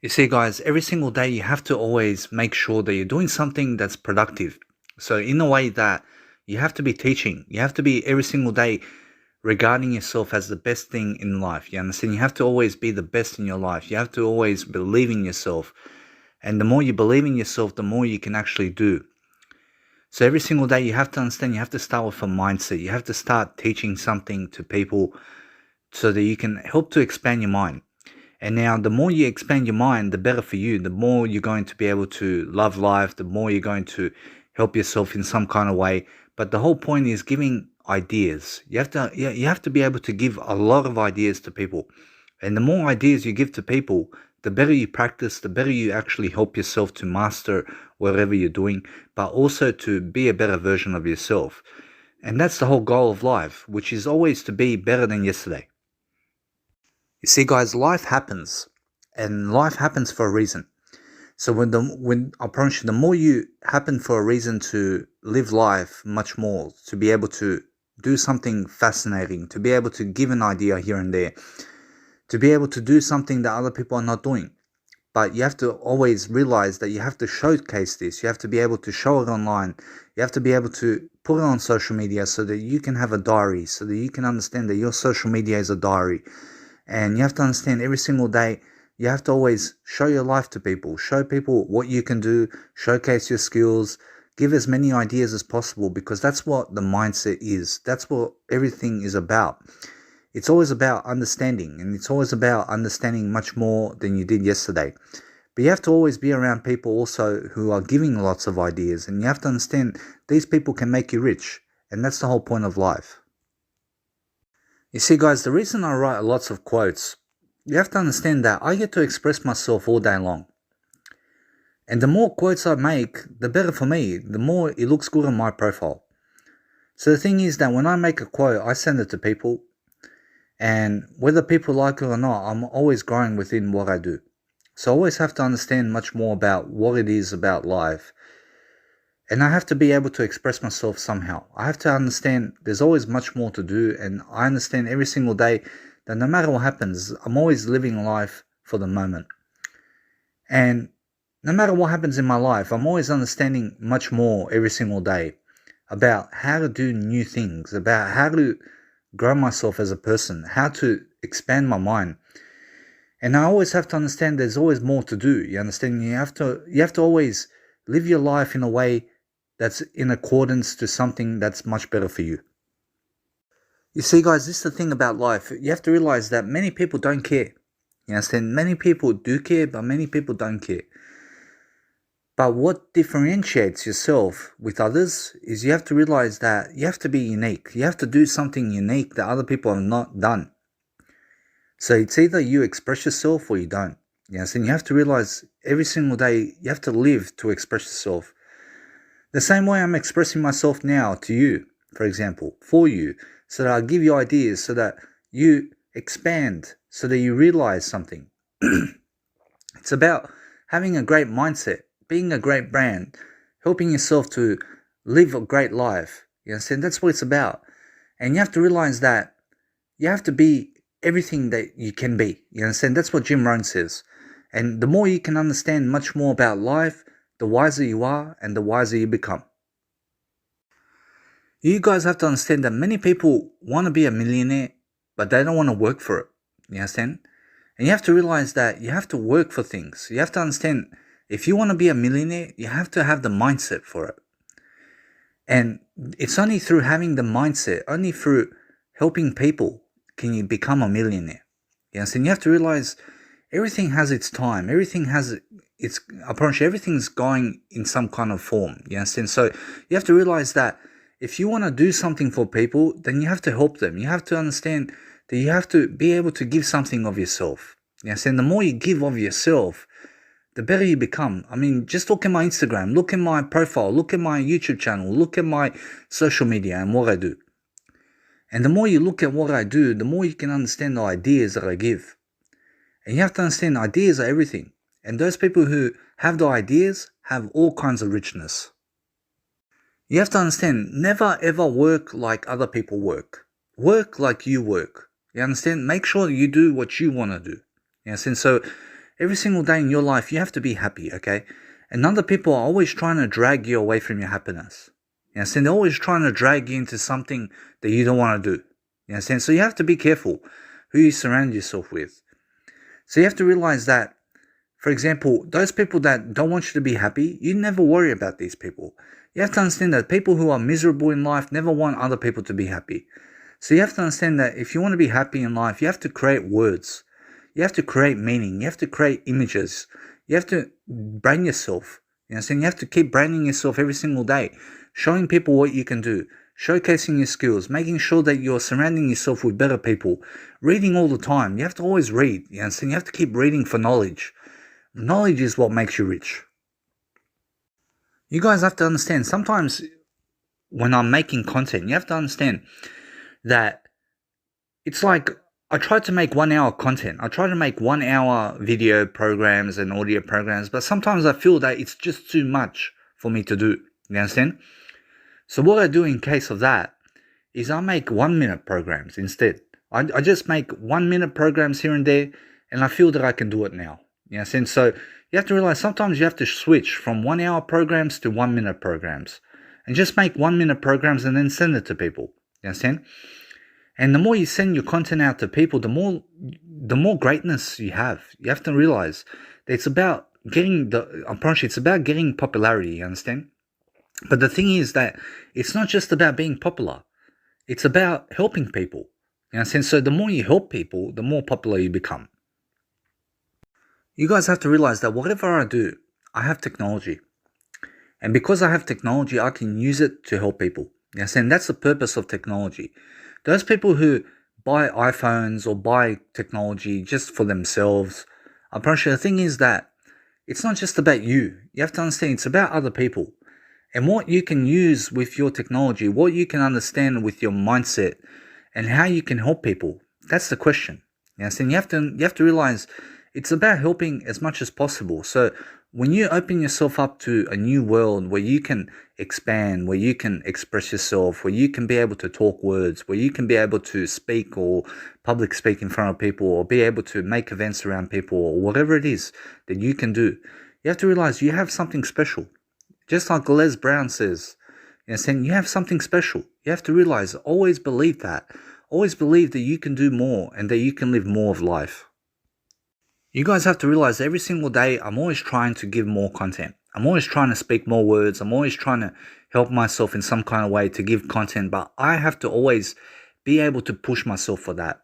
You see, guys, every single day you have to always make sure that you're doing something that's productive. So, in a way that you have to be teaching, you have to be every single day regarding yourself as the best thing in life. You understand? You have to always be the best in your life. You have to always believe in yourself. And the more you believe in yourself, the more you can actually do. So, every single day you have to understand, you have to start with a mindset. You have to start teaching something to people so that you can help to expand your mind. And now, the more you expand your mind, the better for you. The more you're going to be able to love life, the more you're going to help yourself in some kind of way. But the whole point is giving ideas. You have to be able to give a lot of ideas to people. And the more ideas you give to people, the better you practice, the better you actually help yourself to master whatever you're doing, but also to be a better version of yourself. And that's the whole goal of life, which is always to be better than yesterday. You see, guys, life happens, and life happens for a reason. So when I promise you, the more you happen for a reason to live life much more, to be able to do something fascinating, to be able to give an idea here and there, to be able to do something that other people are not doing. But you have to always realize that you have to showcase this. You have to be able to show it online. You have to be able to put it on social media so that you can have a diary, so that you can understand that your social media is a diary. And you have to understand every single day, you have to always show your life to people, show people what you can do, showcase your skills, give as many ideas as possible, because that's what the mindset is. That's what everything is about. It's always about understanding, and it's always about understanding much more than you did yesterday. But you have to always be around people also who are giving lots of ideas, and you have to understand these people can make you rich, and that's the whole point of life. You see, guys, the reason I write lots of quotes, you have to understand that I get to express myself all day long. And the more quotes I make, the better for me, the more it looks good on my profile. So the thing is that when I make a quote, I send it to people, and whether people like it or not, I'm always growing within what I do. So I always have to understand much more about what it is about life. And I have to be able to express myself somehow. I have to understand there's always much more to do, and I understand every single day that no matter what happens, I'm always living life for the moment. And no matter what happens in my life, I'm always understanding much more every single day about how to do new things, about how to grow myself as a person, how to expand my mind. And I always have to understand there's always more to do. You understand? You have to always live your life in a way that's in accordance to something that's much better for you. You see, guys, this is the thing about life. You have to realize that many people don't care. You understand? Many people do care, but many people don't care. But what differentiates yourself with others is you have to realize that you have to be unique. You have to do something unique that other people have not done. So it's either you express yourself or you don't. You understand? You have to realize every single day you have to live to express yourself. The same way I'm expressing myself now to you, for example, for you, so that I give you ideas, so that you expand, so that you realize something. It's about having a great mindset, being a great brand, helping yourself to live a great life. You understand? That's what it's about. And you have to realize that you have to be everything that you can be. You understand? That's what Jim Rohn says. And the more you can understand much more about life, the wiser you are and the wiser you become. You guys have to understand that many people want to be a millionaire, but they don't want to work for it. You understand? And you have to realize that you have to work for things. You have to understand if you want to be a millionaire, you have to have the mindset for it. And it's only through having the mindset, only through helping people can you become a millionaire. You understand? You have to realize everything has its time. Everything has its approach. Everything's going in some kind of form. You understand? So you have to realize that if you want to do something for people, then you have to help them. You have to understand that you have to be able to give something of yourself. You understand? The more you give of yourself, the better you become. I mean, just look at my Instagram, look at my profile, look at my YouTube channel, look at my social media and what I do. And the more you look at what I do, the more you can understand the ideas that I give. And you have to understand ideas are everything. And those people who have the ideas have all kinds of richness. You have to understand, never ever work like other people work. Work like you work. You understand? Make sure you do what you want to do. You understand? So Every single day in your life, you have to be happy, okay? And other people are always trying to drag you away from your happiness. You know, so they're always trying to drag you into something that you don't want to do. You know, so you have to be careful who you surround yourself with. So you have to realize that, for example, those people that don't want you to be happy, you never worry about these people. You have to understand that people who are miserable in life never want other people to be happy. So you have to understand that if you want to be happy in life, you have to create words. You have to create meaning. You have to create images. You have to brain yourself. You know, so you have to keep branding yourself every single day, showing people what you can do, showcasing your skills, making sure that you're surrounding yourself with better people, reading all the time. You have to always read. You know, so you have to keep reading for knowledge. Knowledge is what makes you rich. You guys have to understand, sometimes when I'm making content, you have to understand that it's like I try to make 1 hour content. I try to make 1 hour video programs and audio programs, but sometimes I feel that it's just too much for me to do. You understand? So what I do in case of that is I make 1 minute programs instead. I just make 1 minute programs here and there, and I feel that I can do it now. You understand? So you have to realize sometimes you have to switch from 1 hour programs to 1 minute programs, and just make 1 minute programs and then send it to people. You understand? And the more you send your content out to people, the more greatness you have. You have to realize that it's about getting it's about getting popularity, you understand? But the thing is that it's not just about being popular. It's about helping people. You understand? So the more you help people, the more popular you become. You guys have to realize that whatever I do, I have technology. And because I have technology, I can use it to help people. You understand? That's the purpose of technology. Those people who buy iPhones or buy technology just for themselves, I promise you, the thing is that it's not just about you. You have to understand it's about other people. And what you can use with your technology, what you can understand with your mindset, and how you can help people. That's the question. You understand? You have to realize it's about helping as much as possible. So when you open yourself up to a new world where you can expand, where you can express yourself, where you can be able to talk words, where you can be able to speak or public speak in front of people, or be able to make events around people, or whatever it is that you can do, you have to realize you have something special. Just like Les Brown says, you know, saying you have something special. You have to realize, always believe that. Always believe that you can do more and that you can live more of life. You guys have to realize every single day I'm always trying to give more content. I'm always trying to speak more words. I'm always trying to help myself in some kind of way to give content, but I have to always be able to push myself for that.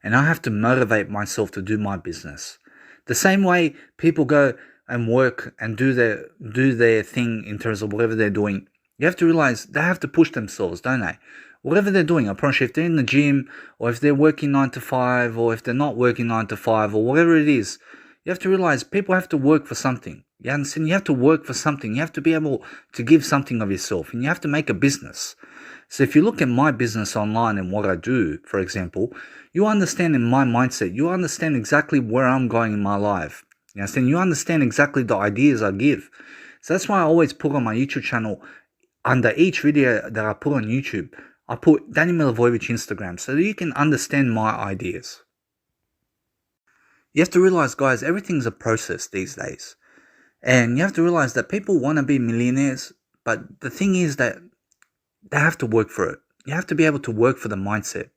And I have to motivate myself to do my business. The same way people go and work and do their thing in terms of whatever they're doing, you have to realize they have to push themselves, don't they? Whatever they're doing, I promise you, if they're in the gym, or if they're working 9 to 5, or if they're not working 9 to 5, or whatever it is, you have to realize people have to work for something. You understand? You have to work for something. You have to be able to give something of yourself, and you have to make a business. So if you look at my business online and what I do, for example, you understand in my mindset, you understand exactly where I'm going in my life. You understand? You understand exactly the ideas I give. So that's why I always put on my YouTube channel, under each video that I put on YouTube, I put Danny Milivojevic Instagram so that you can understand my ideas. You have to realize, guys, everything's a process these days. And you have to realize that people want to be millionaires, but the thing is that they have to work for it. You have to be able to work for the mindset.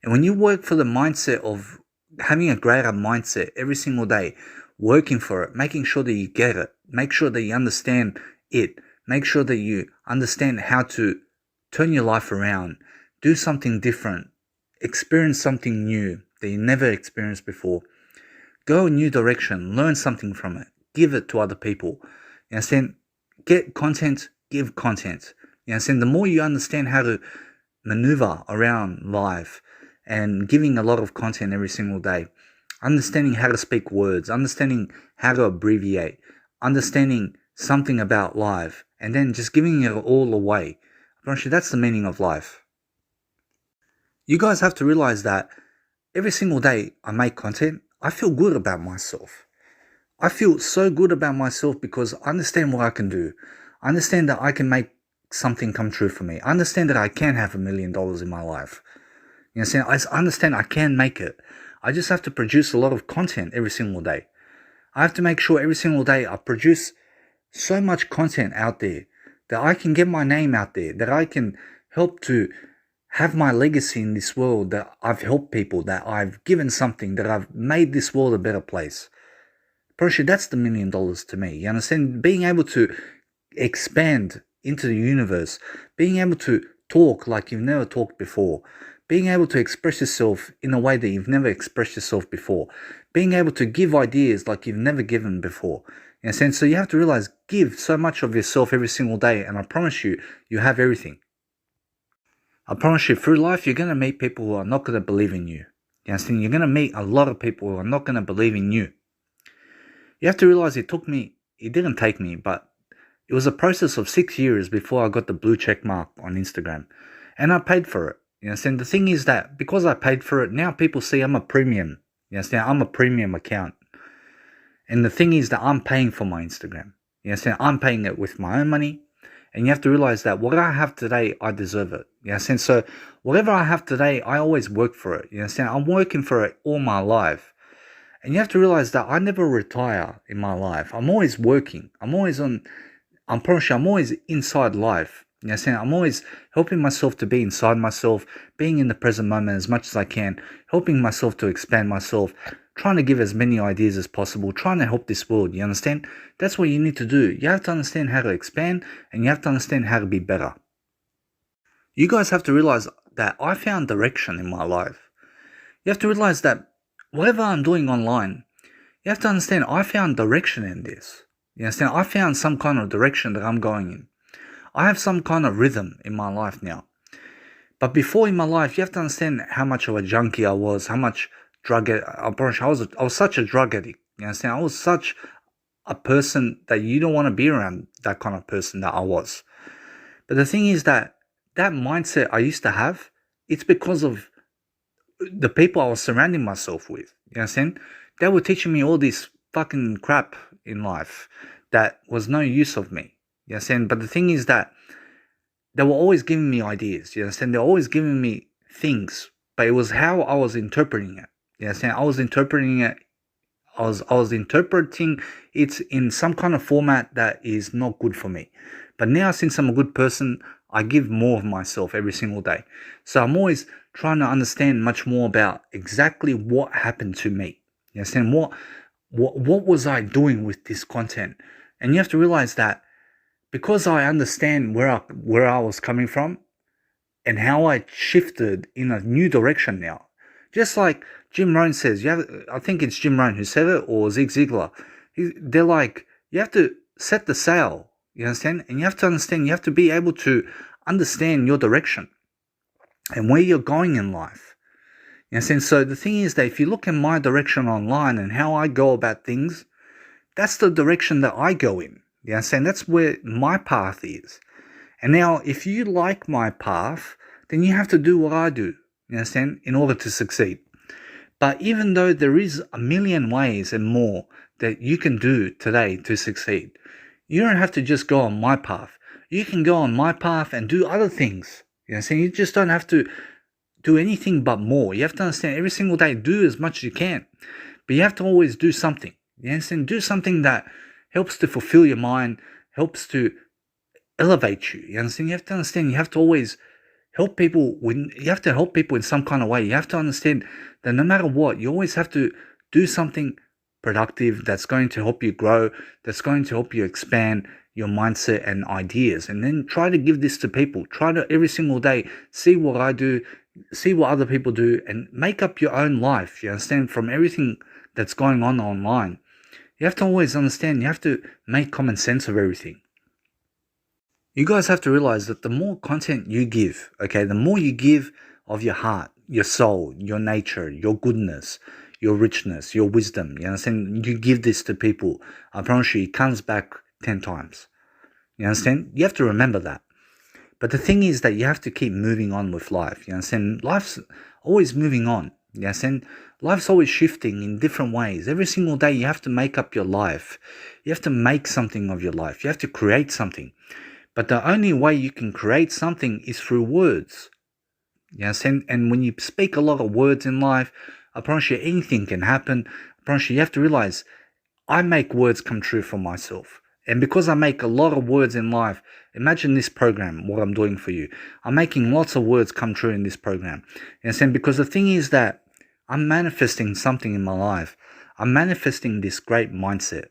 And when you work for the mindset of having a greater mindset every single day, working for it, making sure that you get it, make sure that you understand it, make sure that you understand how to turn your life around, do something different, experience something new that you never experienced before, go a new direction, learn something from it, give it to other people. You understand? Get content, give content. You understand? The more you understand how to maneuver around life and giving a lot of content every single day, understanding how to speak words, understanding how to abbreviate, understanding something about life, and then just giving it all away. Actually, that's the meaning of life. You guys have to realize that every single day I make content, I feel good about myself. I feel so good about myself because I understand what I can do. I understand that I can make something come true for me. I understand that I can have $1 million in my life. You know what I'm saying? I understand I can make it. I just have to produce a lot of content every single day. I have to make sure every single day I produce so much content out there that I can get my name out there, that I can help to have my legacy in this world, that I've helped people, that I've given something, that I've made this world a better place. Personally, that's the $1,000,000 to me. You understand? Being able to expand into the universe, being able to talk like you've never talked before, being able to express yourself in a way that you've never expressed yourself before, being able to give ideas like you've never given before. In a sense, so you have to realize, give so much of yourself every single day, and I promise you, you have everything. I promise you, through life, you're going to meet people who are not going to believe in you. You understand? You're going to meet a lot of people who are not going to believe in you. You have to realize it didn't take me, but it was a process of 6 years before I got the blue check mark on Instagram. And I paid for it. You understand? The thing is that because I paid for it, now people see I'm a premium. You understand? I'm a premium account. And the thing is that I'm paying for my Instagram. You understand? I'm paying it with my own money. And you have to realize that what I have today, I deserve it. You understand? So whatever I have today, I always work for it. You understand? I'm working for it all my life. And you have to realize that I never retire in my life. I'm always working. I'm always inside life. You understand? I'm always helping myself to be inside myself, being in the present moment as much as I can, helping myself to expand myself, trying to give as many ideas as possible, trying to help this world. You understand? That's what you need to do. You have to understand how to expand, and you have to understand how to be better. You guys have to realize that I found direction in my life. You have to realize that whatever I'm doing online, you have to understand I found direction in this. You understand? I found some kind of direction that I'm going in. I have some kind of rhythm in my life now. But before in my life, you have to understand how much of a junkie I was, how much I was such a drug addict. You understand? I was such a person that you don't want to be around, that kind of person that I was. But the thing is that mindset I used to have, it's because of the people I was surrounding myself with. You understand? They were teaching me all this fucking crap in life that was no use of me. You understand? But the thing is that they were always giving me ideas. You understand? They were always giving me things, but it was how I was interpreting it. You understand? I was interpreting it in some kind of format that is not good for me. But now, since I'm a good person, I give more of myself every single day. So I'm always trying to understand much more about exactly what happened to me. You understand? What was I doing with this content? And you have to realize that because I understand where I was coming from and how I shifted in a new direction now. Just like Jim Rohn says, I think it's Jim Rohn who said it, or Zig Ziglar. They're like, you have to set the sail. You understand? And you have to understand, you have to be able to understand your direction and where you're going in life. You understand? So the thing is that if you look at my direction online and how I go about things, that's the direction that I go in. You understand? That's where my path is. And now, if you like my path, then you have to do what I do. You understand? In order to succeed. But even though there is a million ways and more that you can do today to succeed, you don't have to just go on my path. You can go on my path and do other things. You understand? You just don't have to do anything but more. You have to understand every single day, do as much as you can. But you have to always do something. You understand? Do something that helps to fulfill your mind, helps to elevate you. You understand? You have to understand, you have to always help people. You have to help people in some kind of way. You have to understand that no matter what, you always have to do something productive that's going to help you grow, that's going to help you expand your mindset and ideas. And then try to give this to people. Try to every single day see what I do, see what other people do, and make up your own life. You understand? From everything that's going on online. You have to always understand, you have to make common sense of everything. You guys have to realize that the more content you give, okay, the more you give of your heart, your soul, your nature, your goodness, your richness, your wisdom, you understand? You give this to people, I promise you, it comes back 10 times. You understand? You have to remember that. But the thing is that you have to keep moving on with life. You understand? Life's always moving on. You understand? Life's always shifting in different ways. Every single day you have to make up your life. You have to make something of your life. You have to create something. But the only way you can create something is through words. You understand? And when you speak a lot of words in life, I promise you anything can happen. I promise you have to realize I make words come true for myself. And because I make a lot of words in life, imagine this program, what I'm doing for you. I'm making lots of words come true in this program. And saying, because the thing is that I'm manifesting something in my life. I'm manifesting this great mindset.